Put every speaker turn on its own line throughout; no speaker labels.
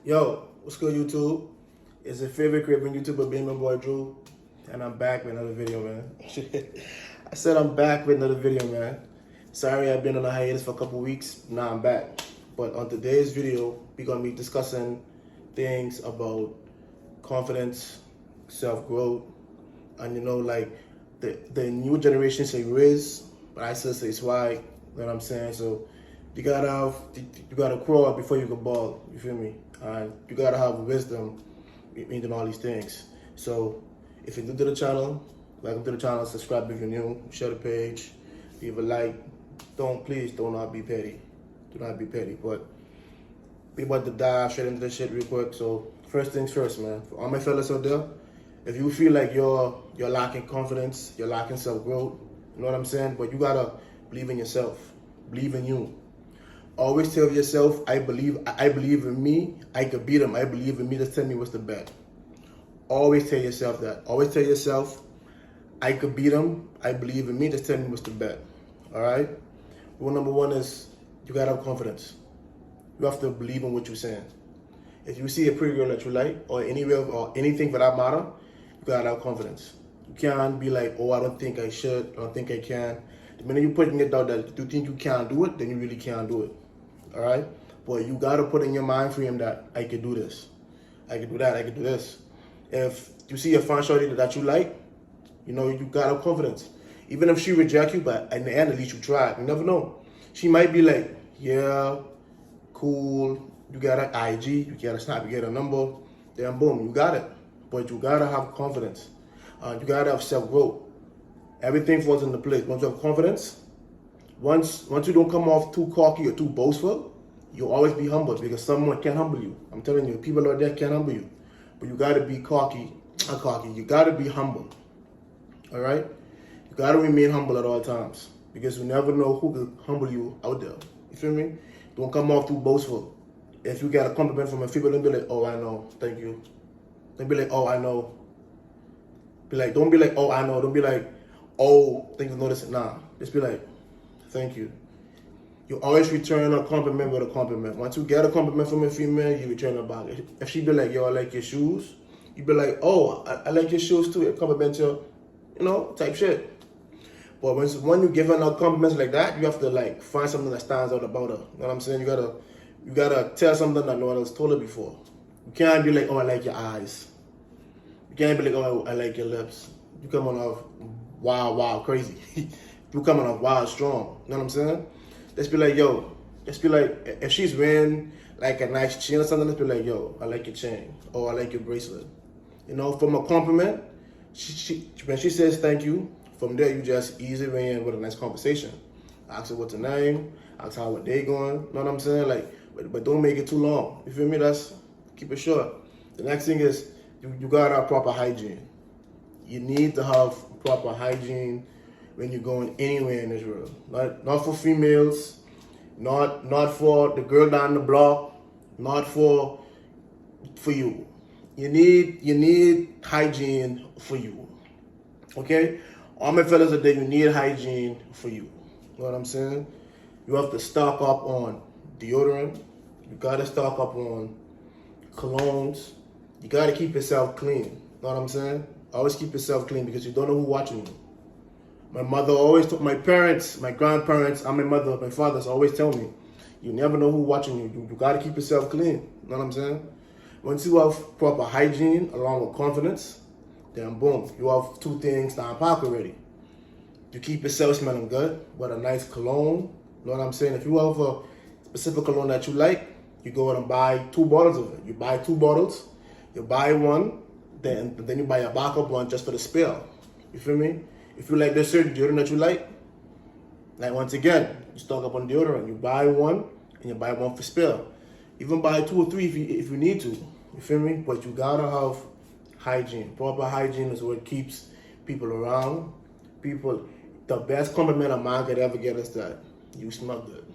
Yo, what's good, YouTube? It's your favorite Caribbean YouTuber, being my boy Drew, and I'm back with another video, man. I said I'm back with another video, man. Sorry I've been on a hiatus for a couple weeks. Now I'm back. But on today's video, we're gonna be discussing things about confidence, self-growth, and like the new generation say rizz, but I still say swag. You know what I'm saying? So you gotta crawl before you can ball. You feel me? And you gotta have wisdom in all these things. So if you're new to the channel, welcome to the channel. Subscribe if you're new. Share the page. Leave a like. Please do not be petty. Do not be petty. But we about to dive straight into this shit real quick. So first things first, man. For all my fellas out there, if you feel like you're lacking confidence, you're lacking self-growth, you know what I'm saying? But you gotta believe in yourself. Believe in you. Always tell yourself, I believe in me. I could beat him. I believe in me. Just tell me what's the bet. Always tell yourself that. Always tell yourself, I could beat him. I believe in me. Just tell me what's the bet. All right? Rule number one is you gotta have confidence. You have to believe in what you're saying. If you see a pretty girl that you like, or anywhere, or anything for that matter, you gotta have confidence. You can't be like, oh, I don't think I should. I don't think I can. The minute you're putting it out that you think you can't do it, then you really can't do it. All right? But you got to put in your mind frame that I can do this. I can do that. I can do this. If you see a fine shorty that you like, you got to have confidence. Even if she rejects you, but in the end, at least you tried. You never know. She might be like, yeah, cool. You got an IG. You got to snap. You get a number. Then boom, you got it. But you got to have confidence. You got to have self-growth. Everything falls into place. Once you have confidence, once you don't come off too cocky or too boastful, you'll always be humble because someone can humble you. I'm telling you, people out there can humble you. But you gotta be not cocky, you gotta be humble. All right? You gotta remain humble at all times because you never know who can humble you out there. You feel me? Don't come off too boastful. If you get a compliment from a female, don't be like, oh, I know, thank you. Don't be like, oh, I know. Don't be like, oh, I know. Don't be like, oh, thank you for noticing. Nah, just be like, thank you. You always return a compliment with a compliment. Once you get a compliment from a female, you return it back. If she be like, yo, I like your shoes, you be like, oh, I like your shoes too. It compliments you, type shit. But when you give her compliments like that, you have to like find something that stands out about her. You know what I'm saying? You gotta tell something that no one else told her before. You can't be like, oh, I like your eyes. You can't be like, oh, I like your lips. You come on off wow, crazy. You coming off wild, strong. You know what I'm saying? Let's be like, yo. Let's be like, if she's wearing like a nice chain or something, let's be like, yo, I like your chain. Or I like your bracelet. From a compliment, when she says thank you, from there you just ease it in with a nice conversation. Ask her what's her name. Ask her how her day going. You know what I'm saying? Like, but don't make it too long. You feel me? Keep it short. The next thing is you gotta have proper hygiene. You need to have proper hygiene when you're going anywhere in this world. Not for females, not for the girl down the block, not for you. You need hygiene for you. Okay? All my fellas out there, you need hygiene for you. You know what I'm saying? You have to stock up on deodorant. You gotta stock up on colognes. You gotta keep yourself clean. You know what I'm saying? Always keep yourself clean because you don't know who's watching you. My mother always told my parents, my grandparents, and my mother, my fathers always tell me, you never know who's watching you. You gotta keep yourself clean. You know what I'm saying? Once you have proper hygiene along with confidence, then boom, you have two things down pack already. You keep yourself smelling good with a nice cologne. You know what I'm saying? If you have a specific cologne that you like, you go out and buy 2 bottles of it. You buy 2 bottles, you buy one, then you buy a backup one just for the spell. You feel me? If you like this certain deodorant that you like once again, you stock up on deodorant. You buy one and you buy one for spell. Even buy 2 or 3 if you need to. You feel me? But you gotta have hygiene. Proper hygiene is what keeps people around. The best compliment a man could ever get is that you smell good.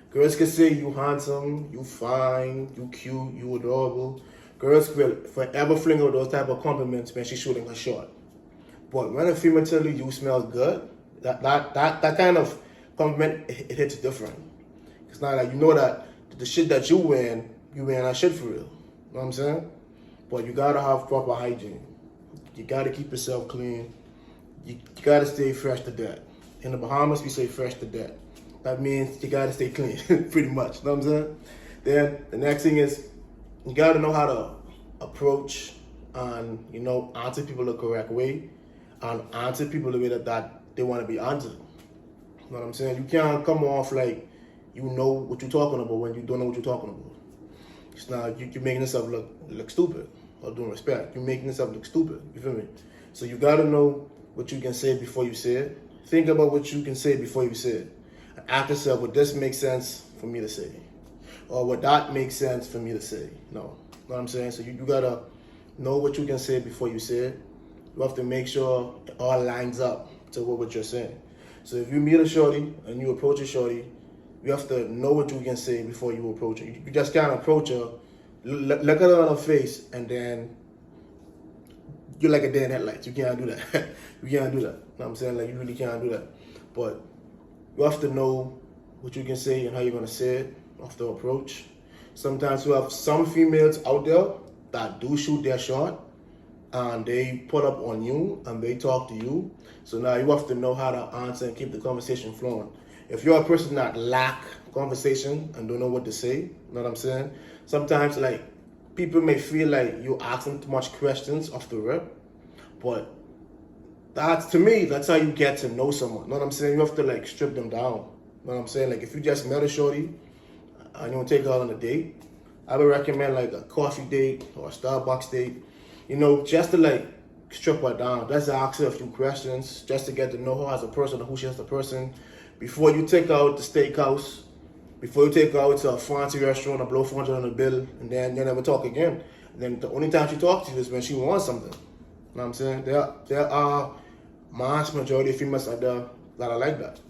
Girls can say you handsome, you fine, you cute, you adorable. Girls will forever fling out those type of compliments when she's shooting her shot. But when a female tell you smell good, that kind of compliment, it hits different. It's not like you know that the shit that you wearing you ain't that shit for real. You know what I'm saying? But you gotta have proper hygiene. You gotta keep yourself clean. You gotta stay fresh to death. In the Bahamas, we say fresh to death. That means you gotta stay clean, pretty much. You know what I'm saying? Then the next thing is you gotta know how to approach and answer people the correct way and answer people the way that they want to be answered. You know what I'm saying? You can't come off like you know what you're talking about when you don't know what you're talking about. It's not you're making yourself look stupid. Or doing respect, you're making yourself look stupid. You feel me? So you gotta know what you can say before you say it. Think about what you can say before you say it. And ask yourself, would this make sense for me to say? Or would that make sense for me to say? No. You know what I'm saying? So you gotta know what you can say before you say it. You have to make sure it all lines up to what you're saying. So if you meet a shorty and you approach a shorty, you have to know what you can say before you approach her. You just can't approach her, look at her on her face, and then you're like a dead headlights. You can't do that. You can't do that. You know what I'm saying? Like, you really can't do that. But you have to know what you can say and how you're going to say it. You have to approach. Sometimes you have some females out there that do shoot their shot, and they put up on you, and they talk to you. So now you have to know how to answer and keep the conversation flowing. If you're a person that lack conversation and don't know what to say, you know what I'm saying? Sometimes, like, people may feel like you asking too much questions off the rip, but to me, that's how you get to know someone. You know what I'm saying? You have to, like, strip them down. You know what I'm saying? Like, if you just met a shorty and you want to take her on a date, I would recommend, like, a coffee date or a Starbucks date, just to, like, strip her down. Just ask her a few questions, just to get to know her as a person and who she is as a person. Before you take her out to steakhouse, before you take her out to a fancy restaurant or blow 400 on the bill, and then you never talk again. And then the only time she talks to you is when she wants something. You know what I'm saying? There are mass majority of females out there that are like that.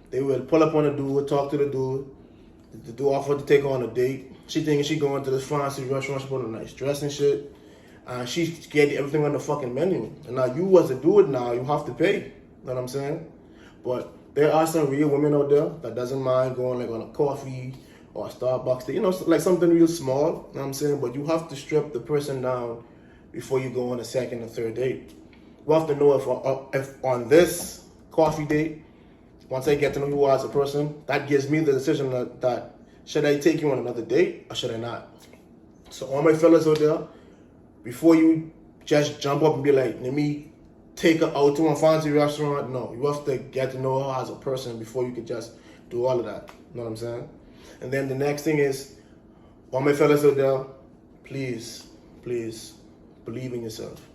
They will pull up on a dude, talk to the dude. The dude offer to take her on a date. She thinking she going to this fancy restaurant, she put on a nice dress and shit. And she get everything on the fucking menu. And now you as a dude now, you have to pay. You know what I'm saying? But there are some real women out there that doesn't mind going like on a coffee or a Starbucks date, like something real small, you know what I'm saying? But you have to strip the person down before you go on a second or third date. You have to know if on this coffee date, once I get to know you as a person, that gives me the decision that should I take you on another date or should I not? So all my fellas out there, before you just jump up and be like, let me take her out to a fancy restaurant. No, you have to get to know her as a person before you can just do all of that. You know what I'm saying? And then the next thing is, all my fellas out there, please believe in yourself.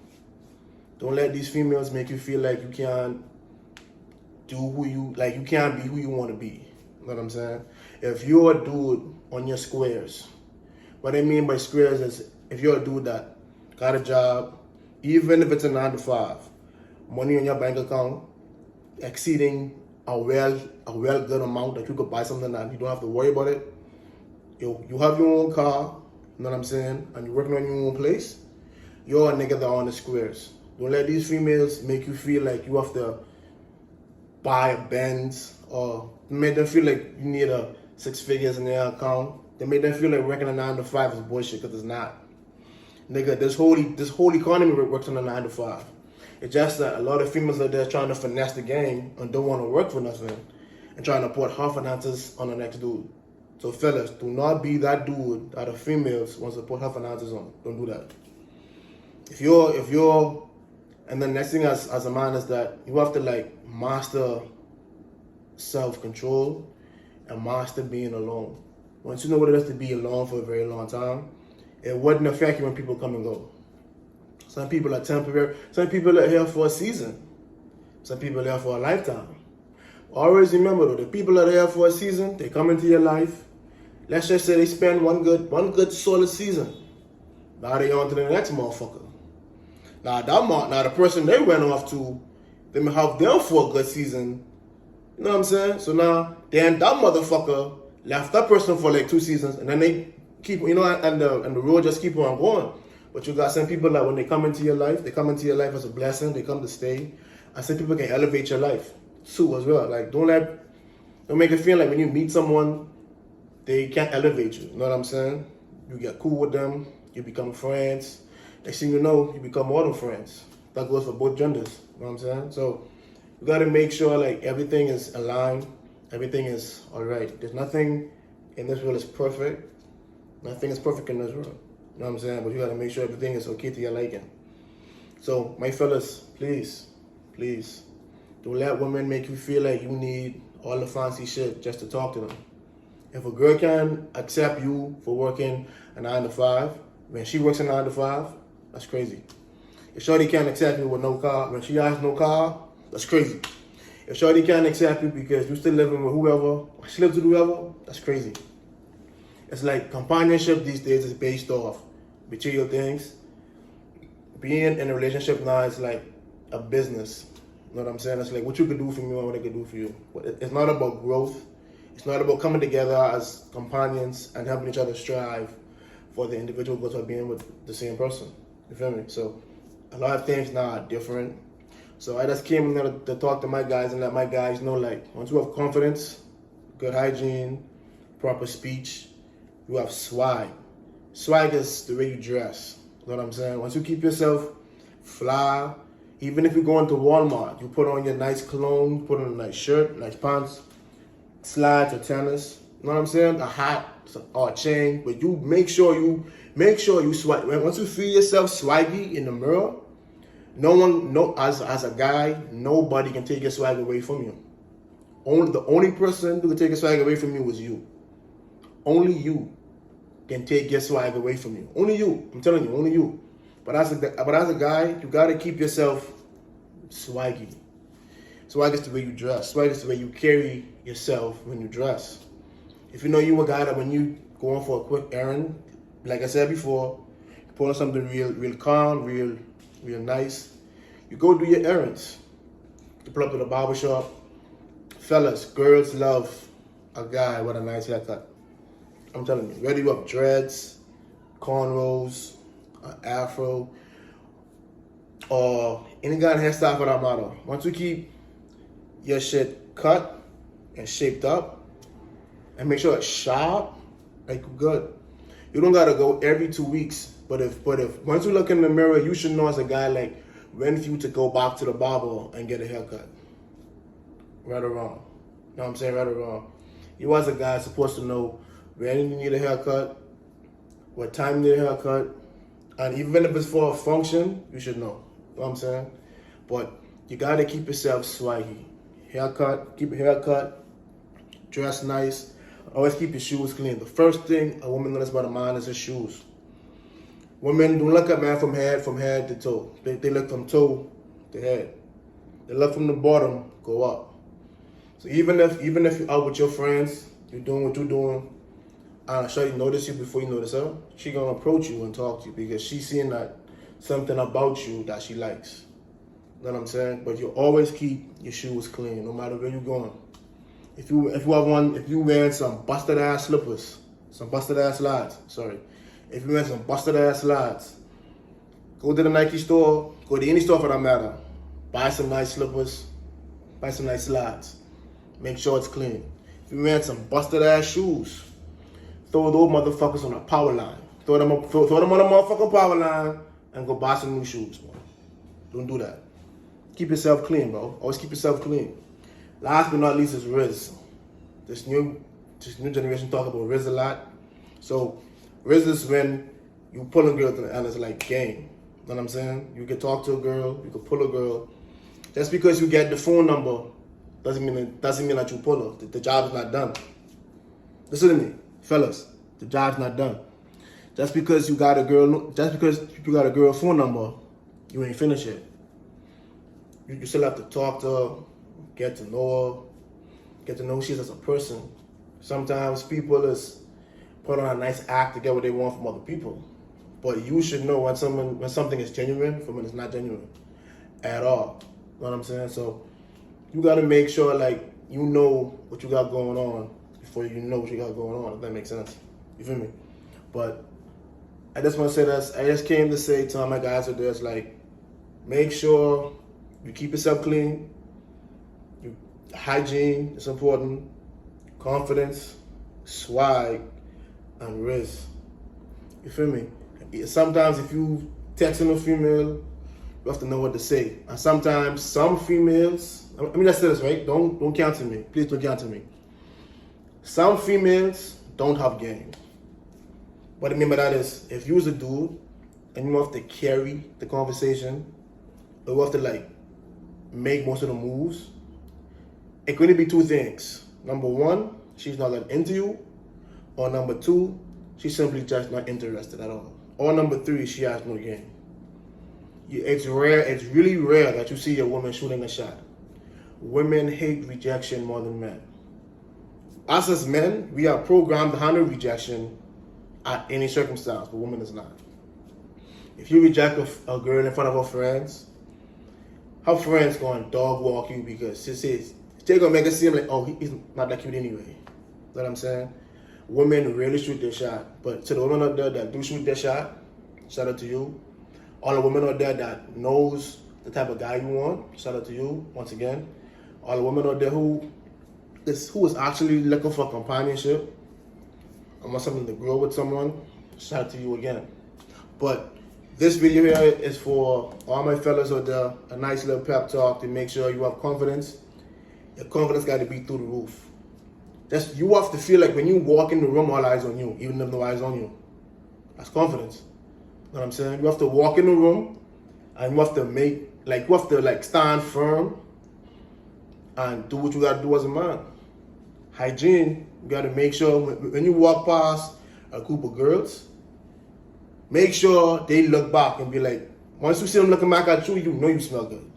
Don't let these females make you feel like you can't you can't be who you want to be. You know what I'm saying? If you're a dude on your squares, what I mean by squares is if you're a dude that got a job, even if it's a 9 to 5, money in your bank account exceeding a well good amount that you could buy something that you don't have to worry about it. You have your own car, you know what I'm saying, and you're working on your own place, you're a nigga that on the squares. Don't let these females make you feel like you have to buy a Benz or make them feel like you need a 6 figures in their account. They make them feel like working a 9 to 5 is bullshit, because it's not. Nigga, this whole economy works on a 9 to 5. It's just that a lot of females out there trying to finesse the game and don't want to work for nothing and trying to put half finances on the next dude. So fellas, do not be that dude that the females wants to put half finances on. Don't do that. If you're, and the next thing as a man is that you have to like master self-control and master being alone. Once you know what it is to be alone for a very long time, it wouldn't affect you when people come and go. Some people are temporary. Some people are here for a season. Some people are here for a lifetime. Always remember though, the people that are here for a season, they come into your life. Let's just say they spend one good solid season. Now they on to the next motherfucker. Now the person they went off to, they may have them for a good season. You know what I'm saying? So now then that motherfucker left that person for like 2 seasons, and then they keep, and the road just keep on going. But you got some people that when they come into your life, they come into your life as a blessing, they come to stay. And some people can elevate your life too as well. Like don't make it feel like when you meet someone, they can't elevate you. You know what I'm saying? you get cool with them, you become friends. Next thing you know, you become more than friends. That goes for both genders. You know what I'm saying? So you gotta make sure like everything is aligned, everything is all right. There's nothing in this world is perfect. Nothing is perfect in this world. You know what I'm saying? But you gotta make sure everything is okay to your liking. So my fellas, please, don't let women make you feel like you need all the fancy shit just to talk to them. If a girl can accept you for working a 9 to 5, when she works a 9 to 5, that's crazy. If shorty can't accept you with no car, when she has no car, that's crazy. If shorty can't accept you because you still living with whoever, she lives with whoever, that's crazy. It's like companionship these days is based off material things. Being in a relationship now is like a business. You know what I'm saying? It's like what you can do for me and what I can do for you. But it's not about growth. It's not about coming together as companions and helping each other strive for the individual goals of being with the same person. You feel me? So a lot of things now are different. So I just came in there to talk to my guys and let my guys know, like, once you have confidence, good hygiene, proper speech, you have swag. Swag is the way you dress. You know what I'm saying? Once you keep yourself fly, even if you go into Walmart, you put on your nice cologne, put on a nice shirt, nice pants, slides or tennis. You know what I'm saying? A hat or a chain, but you make sure you swag. Once you feel yourself swaggy in the mirror, as a guy, nobody can take your swag away from you. The only person who can take your swag away from you is you. Only you can take your swag away from you. Only you. I'm telling you, only you. But as a guy, you gotta keep yourself swaggy. Swag is the way you dress. Swag is the way you carry yourself when you dress. If you know you a guy that when you going for a quick errand, like I said before, you put on something real calm, real nice, you go do your errands. You pull up to the barbershop. Fellas, girls love a guy with a nice haircut. I'm telling you, whether you have dreads, cornrows, an afro, or any kind of hairstyle for that matter. Once you keep your shit cut and shaped up, and make sure it's sharp, like good. You don't gotta go every 2 weeks, but if once you look in the mirror, you should know as a guy like when for you to go back to the barber and get a haircut. Right or wrong. You know what I'm saying? Right or wrong. You as a guy are supposed to know when you need a haircut, what time you need a haircut, and even if it's for a function, you should know. You know what I'm saying? But you gotta keep yourself swaggy. Keep your haircut, dress nice, always keep your shoes clean. The first thing a woman knows about a man is his shoes. Women don't look at man from head to toe. They look from toe to head. They look from the bottom, go up. So even if you're out with your friends, you're doing what you're doing, and shawty notice you before you notice her, she gonna approach you and talk to you because she's seeing that something about you that she likes. You know what I'm saying? But you always keep your shoes clean, no matter where you're going. If you wearing some busted ass slippers, some busted ass slides, sorry. If you wearing some busted ass slides, go to the Nike store, go to any store for that matter. Buy some nice slippers, buy some nice slides. Make sure it's clean. If you wearing some busted ass shoes, throw those motherfuckers on a power line. Throw them on a motherfucking power line and go buy some new shoes, bro. Don't do that. Keep yourself clean, bro. Always keep yourself clean. Last but not least is rizz. This new generation talk about rizz a lot. So rizz is when you pull a girl and it's like game. You know what I'm saying? You can talk to a girl, you can pull a girl. Just because you get the phone number doesn't mean that you pull her. The job is not done. Listen to me, fellas. The job's not done. Just because you got a girl phone number, you ain't finished yet. You still have to talk to her, get to know who she is as a person. Sometimes people is put on a nice act to get what they want from other people. But you should know when something is genuine from when it's not genuine at all. You know what I'm saying? So you gotta make sure like you know what you got going on before you know what you got going on, if that makes sense. You feel me? But I just wanna say this. I just came to say to all my guys out there, it's like, make sure you keep yourself clean. Hygiene is important. Confidence, swag, and rizz. You feel me? Sometimes if you texting a female, you have to know what to say. And sometimes some females, I mean, let's say this, right? Don't cancel me. Please don't cancel me. Some females don't have game. What I mean by that is, if you was a dude and you have to carry the conversation, or you have to like make most of the moves, it could be two things. Number one, she's not that into you, or number two, she's simply just not interested at all. Or number three, she has no game. It's rare, it's really rare that you see a woman shooting a shot. Women hate rejection more than men. Us as men, we are programmed to handle rejection at any circumstance, but women is not. If you reject a girl in front of her friends going to dog walk you because they're going to make it seem like, oh, he's not that cute anyway. You know what I'm saying? Women really shoot their shot. But to the women out there that do shoot their shot, shout out to you. All the women out there that knows the type of guy you want, shout out to you once again. All the women out there who is actually looking for companionship and want something to grow with someone, shout out to you again. But this video here is for all my fellas out there, a nice little pep talk to make sure you have confidence. Your confidence got to be through the roof. You have to feel like when you walk in the room, all eyes on you, even if no eyes on you. That's confidence. You know what I'm saying? You have to walk in the room and you have to stand firm and do what you got to do as a man. Hygiene, you got to make sure when you walk past a group of girls, make sure they look back and be like, once you see them looking back at you, you know you smell good.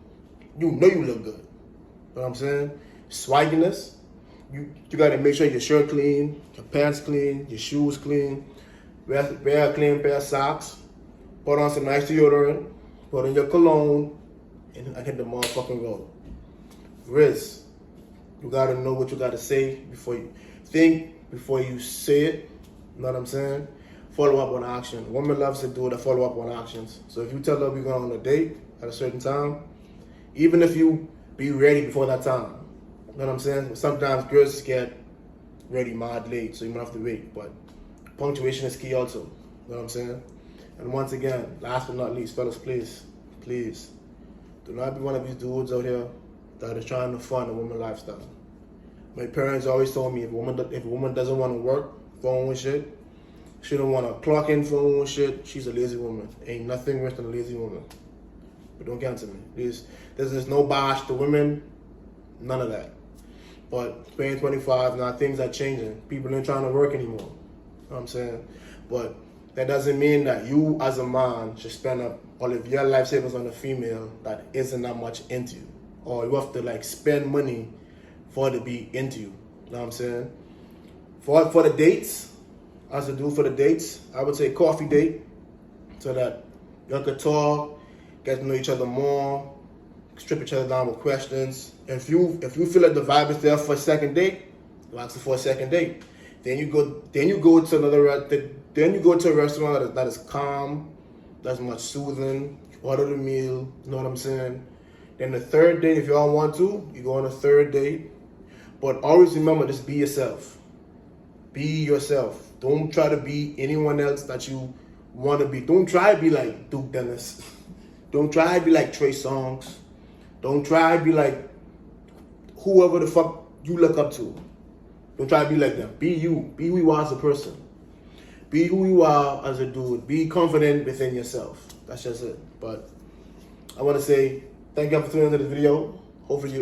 You know you look good. You know what I'm saying? Swagginess. You got to make sure your shirt clean, your pants clean, your shoes clean, wear a clean pair of socks, put on some nice deodorant, put on your cologne, and hit the motherfucking road. Rizz, you got to know what you got to say before you think, before you say it. You know what I'm saying? Follow up on action. A woman loves to do it, follow up on actions. So if you tell her we're going on a date at a certain time, even if you be ready before that time, you know what I'm saying? Sometimes girls get ready mad late, so you might have to wait. But punctuation is key also. You know what I'm saying? And once again, last but not least, fellas, please, do not be one of these dudes out here that is trying to fund a woman lifestyle. My parents always told me if a woman doesn't want to work for her own shit, she don't want to clock in for her own shit, she's a lazy woman. Ain't nothing worse than a lazy woman. But don't cancel me. There's no bash to women, none of that. But 2025, now things are changing. People ain't trying to work anymore. You know what I'm saying? But that doesn't mean that you as a man should spend up all of your life savings on a female that isn't that much into you. Or you have to like spend money for her to be into you. You know what I'm saying? For the dates, as a dude for the dates, I would say coffee date so that you could talk, get to know each other more, strip each other down with questions. If you feel like the vibe is there for a second date, you ask for a second date. Then you go to a restaurant that is calm, that's much soothing. You order the meal, you know what I'm saying? Then the third date, if y'all want to, you go on a third date. But always remember, just be yourself. Be yourself. Don't try to be anyone else that you want to be. Don't try to be like Duke Dennis. Don't try to be like Trey Songz. Don't try to be like whoever the fuck you look up to. Don't try to be like them. Be you. Be who you are as a person. Be who you are as a dude. Be confident within yourself. That's just it. But I want to say thank you for tuning into the video. Hopefully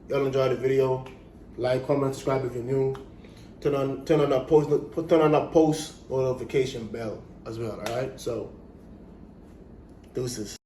y'all enjoyed the video. Like, comment, subscribe if you're new. Turn on that post notification bell as well. All right. So deuces.